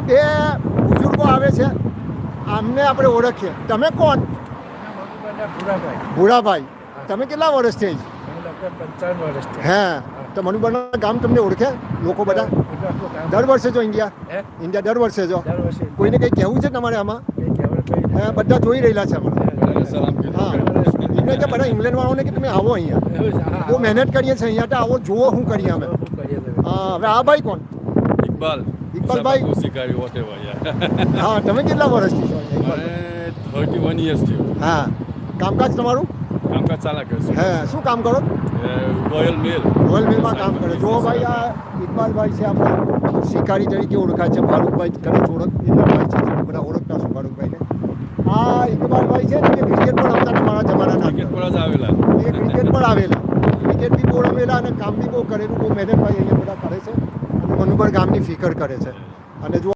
આ બે બુઝુર્ગો આવે છે, આમને આપણે ઓળખીએ. તમે કોણ? ભૂરાભાઈ. તમે કેટલા વર્ષથી? 55 વર્ષથી. હે, તો મનુબાના ગામ તમને ઓળખે લોકો બધા? દર વર્ષે જો ઇન્ડિયા દર વર્ષે જો કોઈને કંઈ કહેવું છે તમારે આમાં? હા, બધા જોઈ રહેલા છે હમણાં. હા, એમને કે બધા ઇંગ્લેન્ડ વાળાઓને કે તમે આવો અહીંયા, બહુ મહેનત કરીએ છીએ અહીંયા, તો આવો જુઓ શું કરીએ અમે. હા, હવે આ ભાઈ કોણ? ઇકબાલભાઈ. શિકારી whatever, yeah. હા, તમે કેટલા વર્ષથી છો? મને 31 years થયું. હા, કામકાજ તમારું? કામકાજ ચાલ્યા કરે છે. હે, શું કામ કરો? રોયલ મિલ. રોયલ મિલમાં કામ કરે. જો ભાઈ, આ ઇકબાલભાઈ છે આપણા શિકારી તરીકે ઓળખાય છે. ફારૂકભાઈ કદાચ એમના ભાઈ છે, બધા ઓળખતા છો ફારૂકભાઈને. આ ઇકબાલભાઈ છે ને, એ ક્રિકેટ પણ આવતા તમારા જમાનાના. ક્રિકેટ પર જ આવેલા. એ ક્રિકેટ પણ આવેલા, ક્રિકેટ બી બહુ રમેલા અને કામ બી બહુ કરેલું, બહુ મહેનત ભાઈ અહીંયા બધા કરે છે અને મનુબર ગામની ફિકર કરે છે. અને જો